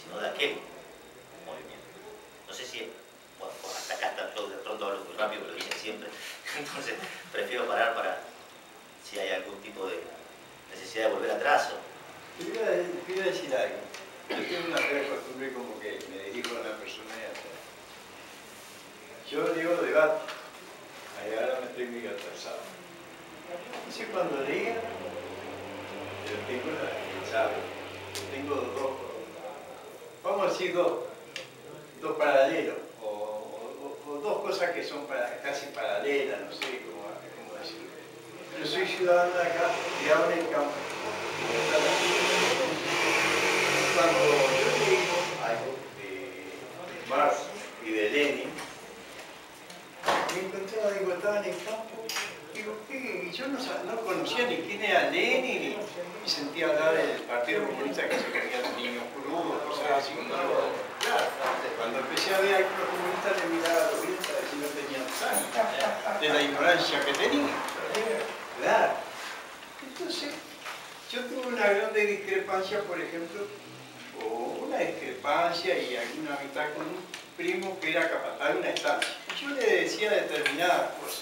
sino de aquel movimiento. No sé si, bueno, hasta acá está, yo de pronto hablo muy rápido, pero lo dicen siempre, entonces prefiero parar para si hay algún tipo de necesidad de volver atrás. Te voy a decir algo. Yo tengo una fea costumbre como que me dirijo a una persona y hasta. Yo digo debate. Ahí ahora me estoy muy atrasado. Entonces cuando diga, yo tengo ¿sabe? Tengo dos, vamos a decir dos paralelos, o dos cosas que son casi paralelas, no sé cómo decirlo. Yo soy ciudadano de acá, criado en el campo. Cuando yo digo algo de Marx y de Lenin, me encontraba, digo, estaba en el campo, digo, ¿qué? Yo no conocía ni quién era Lenin, y sentía hablar del Partido Comunista que se creían los niños crudos, cosas así. Claro, cuando empecé a ver a los comunistas le miraba a los gritos a ver si no tenían sangre, de la ignorancia que tenía. Claro. Entonces, yo tuve una grande discrepancia, por ejemplo, o una discrepancia y alguna amistad con un primo que era capataz de una estancia. Yo le decía determinadas cosas.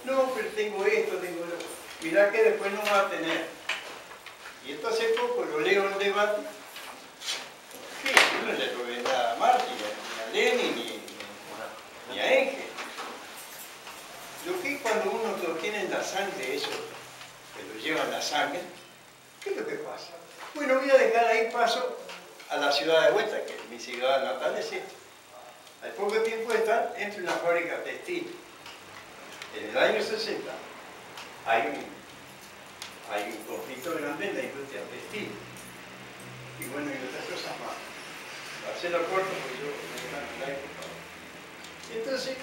No, pero tengo esto, tengo lo otro. Mirá que después no va a tener. Y esto hace poco lo leo en el debate. ¿Qué? Yo no le robé nada a Martín, ni a Lenin, ni a Engel. Lo que es cuando uno lo tiene en la sangre, eso, que lo lleva en la sangre, ¿qué es lo que pasa? Bueno, voy a dejar ahí paso a la ciudad de vuelta, que mi ciudad natal es esta. Al poco tiempo de estar, entro en una fábrica textil. En el año 60 hay un conflicto grande en la industria textil. Y bueno, y otras cosas más. Para hacerlo corto, porque yo me la época. Entonces,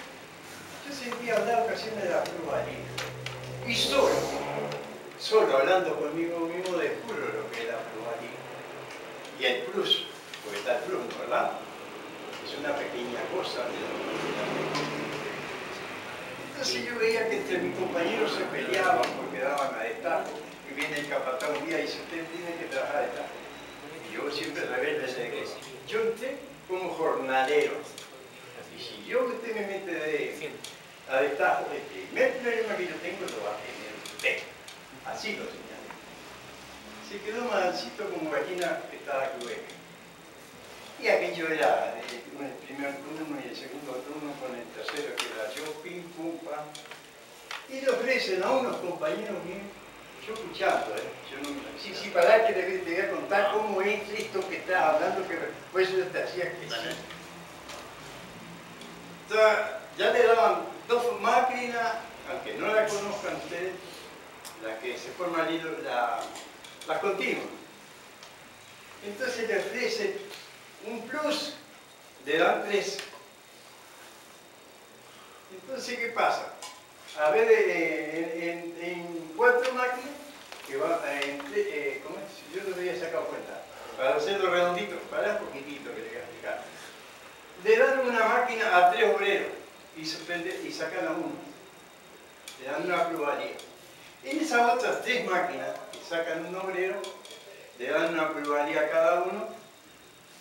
yo sentía hablar ocasiones de la pluralidad. Y solo hablando conmigo mismo, descubro lo que es la pluralidad. Y el plus, porque está el plus, ¿verdad? Es una pequeña cosa. Entonces yo veía que entre mis compañeros se peleaban porque daban a destajo. Y viene el capataz un día y dice, usted tiene que trabajar a destajo. Y yo siempre rebelde de que yo entré como jornalero. Y si yo usted me mete a destajo, el primer problema que yo tengo lo va a tener usted. Así lo señalé. Se quedó mansito como gallina que estaba cruel. Y aquello era el primer turno y el segundo turno con el tercero que era yo, pim, pum, pam. Y le ofrecen a unos compañeros míos, yo escuchando, yo no, sí, para que te voy a contar cómo es esto que estás hablando, que por eso yo te hacía que sí. Entonces, ya le daban dos máquinas, aunque no la conozcan ustedes, las que se forman las continuas. Entonces le ofrecen un plus, le dan 3. Entonces, ¿qué pasa? A ver, en 4 máquinas, que va ¿cómo es? Yo no había sacado cuenta. Para hacerlo redondito, para un poquitito que le voy a explicar. Le dan una máquina a 3 obreros y sacan a 1. Le dan una pluralidad. En esas otras 3 máquinas que sacan un obrero, le dan una pluralidad a cada uno,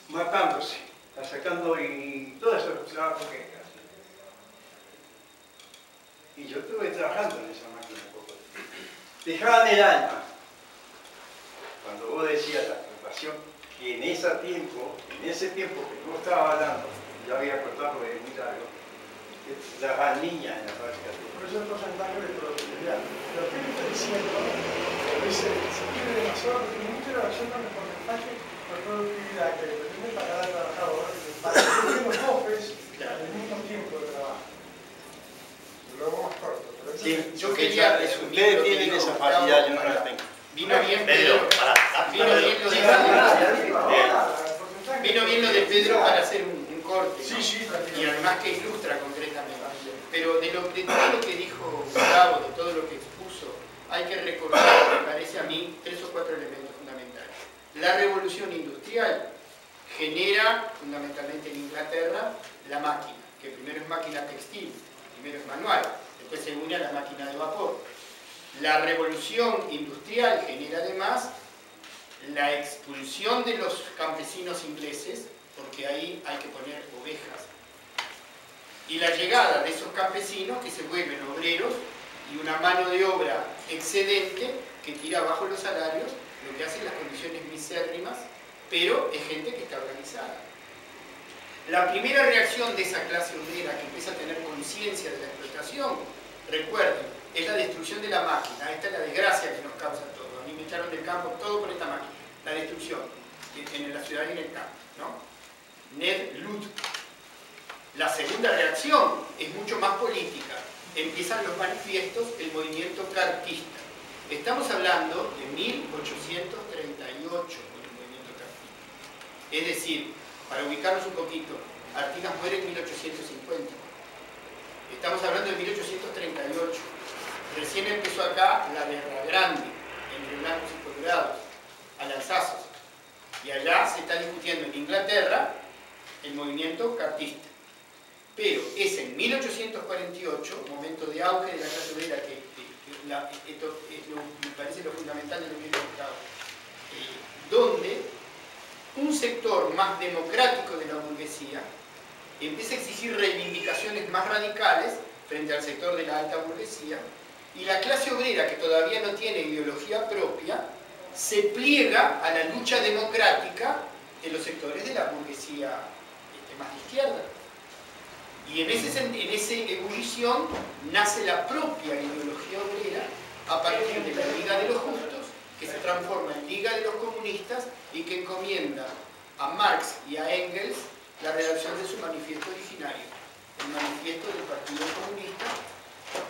matándose, sacando y todos esos trabajos que hacen. Y yo estuve trabajando en esa máquina poco. Dejaban el alma. Cuando vos decías la preocupación, que en ese tiempo que vos estabas hablando, yo había cortado porque es muy largo, que trabajaban niñas en la fábrica. Por eso cosas mayores de productividad. Lo que me está diciendo es se tiene demasiado mucha relación con el porcentaje de productividad que depende para cada trabajador, para que tengan topes al mismo tiempo de trabajo. Luego más corto. Sí, yo quería resumir. Ustedes tienen esa facilidad, yo no la tengo. Vino bien Pedro, Vino bien lo de Pedro para hacer un corte, ¿no? Sí, y además que ilustra concretamente. Pero de todo lo que dijo Gustavo, de todo lo que expuso, hay que recordar, me parece a mí, 3 o 4 elementos fundamentales. La revolución industrial genera, fundamentalmente en Inglaterra, la máquina, que primero es máquina textil, primero es manual, después se une a la máquina de vapor. La revolución industrial genera además la expulsión de los campesinos ingleses, porque ahí hay que poner ovejas, y la llegada de esos campesinos que se vuelven obreros y una mano de obra excedente que tira abajo los salarios, lo que hacen las condiciones misérrimas, pero es gente que está organizada. La primera reacción de esa clase obrera que empieza a tener conciencia de la explotación, recuerden, es la destrucción de la máquina. Esta es la desgracia que nos causa todo. A mí me echaron del campo todo por esta máquina. La destrucción en la ciudad y en el campo, ¿no? Ned Ludd. La segunda reacción es mucho más política. Empiezan los manifiestos, el movimiento cartista. Estamos hablando de 1838 con el movimiento cartista. Es decir, para ubicarnos un poquito, Artigas muere en 1850. Estamos hablando de 1838. Recién empezó acá la Guerra Grande, entre blancos y colorados, alzazos. Y allá se está discutiendo en Inglaterra el movimiento cartista. Pero es en 1848, momento de auge de la clase obrera, esto me parece lo fundamental de lo que he contado, donde un sector más democrático de la burguesía empieza a exigir reivindicaciones más radicales frente al sector de la alta burguesía, y la clase obrera, que todavía no tiene ideología propia, se pliega a la lucha democrática de los sectores de la burguesía más de izquierda. Y en esa ebullición nace la propia ideología obrera a partir de la Liga de los Justos, que se transforma en Liga de los Comunistas y que encomienda a Marx y a Engels la redacción de su manifiesto originario, el manifiesto del Partido Comunista,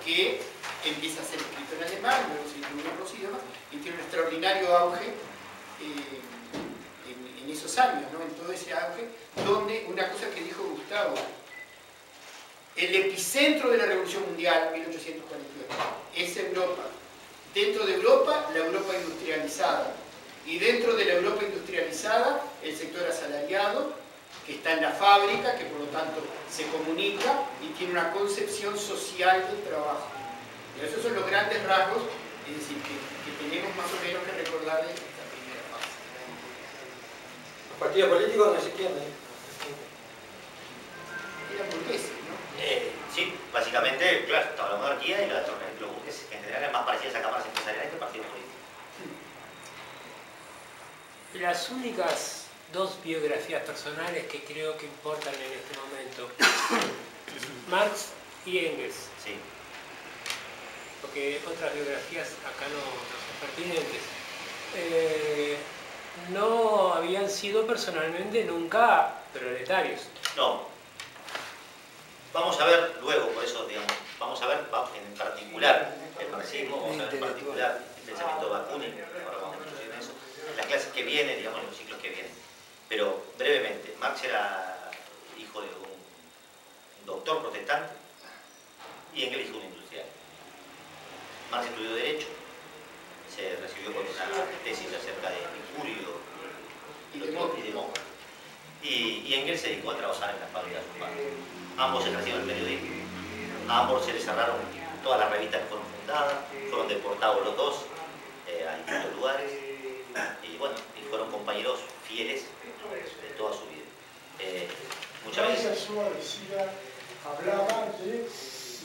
que empieza a ser escrito en alemán, luego se incluye en otros idiomas, y tiene un extraordinario auge en esos años, ¿no? En todo ese auge, donde una cosa que dijo Gustavo, el epicentro de la Revolución Mundial, 1848, es Europa. Dentro de Europa, la Europa industrializada. Y dentro de la Europa industrializada, el sector asalariado, que está en la fábrica, que por lo tanto se comunica y tiene una concepción social del trabajo. Y esos son los grandes rasgos, es decir, que tenemos más o menos que recordar de esta primera fase. Los partidos políticos no existían, Eran burgueses, ¿no? Sí, básicamente, claro, estaba la monarquía y los burgueses, que en general eran más parecidas a cámaras empresariales que partidos políticos. Las únicas dos biografías personales que creo que importan en este momento, Marx y Engels. Sí. Porque otras biografías acá no son pertinentes. No habían sido personalmente nunca proletarios. No. Vamos a ver luego, por eso, digamos, vamos a ver en particular el marxismo, vamos a ver en particular el pensamiento de Bakunin, ahora vamos a introducir en eso, en las clases que vienen, digamos, en los ciclos que vienen. Pero brevemente, Marx era hijo de un doctor protestante y Engels hijo de un industrial. Marx estudió Derecho, se recibió con una tesis acerca de Epicurio y Demócrito. Y Engels se dedicó a trabajar en la fábrica de su padre. Ambos ejercieron el periodismo, a ambos se les cerraron todas las revistas que fueron fundadas, fueron deportados los dos a distintos lugares y bueno, y fueron compañeros fieles de toda su vida. Muchas veces hablaba de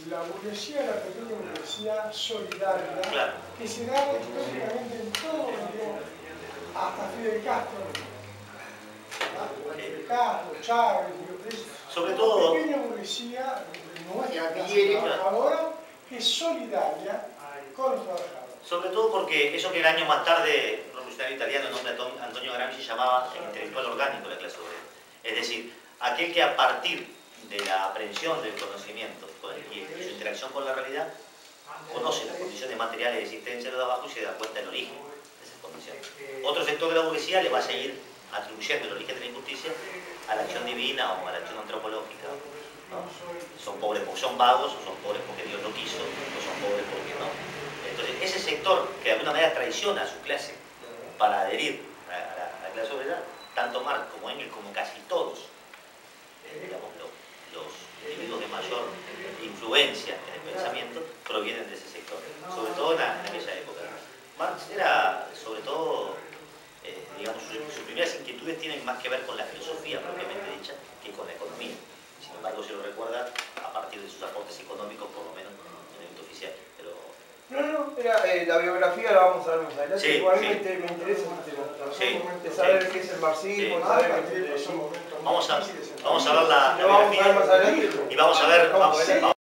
la burguesía, la pequeña burguesía solidaria, claro, que se da históricamente en todo el mundo, hasta Fidel Castro. Fidel Castro, Chávez, sobre todo, la pequeña burguesía nuestra clase trabajadora que es solidaria con los trabajadores. sobre todo porque eso que el año más tarde el revolucionario italiano en nombre de Antonio Gramsci llamaba el intelectual orgánico de la clase obrera. Es decir, aquel que a partir de la aprehensión del conocimiento y su interacción con la realidad conoce las condiciones materiales de existencia de los de abajo y se da cuenta del origen de esas condiciones. Otro sector de la burguesía le va a seguir atribuyendo el origen de la injusticia a la acción divina o a la acción antropológica, ¿no? Son pobres porque son vagos, o son pobres porque Dios lo quiso, o son pobres porque no. Entonces, ese sector que de alguna manera traiciona a su clase para adherir a la clase obrera, tanto Marx como Engels, como casi todos, digamos, los individuos de mayor influencia en el pensamiento, provienen de ese sector, sobre todo en aquella época. Marx era, sobre todo, cuestiones tienen más que ver con la filosofía propiamente dicha que con la economía. Sin embargo, se lo recuerda a partir de sus aportes económicos, por lo menos en el acto oficial. Pero... No, era, la biografía la vamos a ver más adelante. Sí, Igual sí. me interesa este tema. Sí, De saber qué es el marxismo, sí. saber Ah, qué es el... son momentos Vamos a difíciles en la ver la Lo vamos a ver más biografía adelante. y vamos a ver...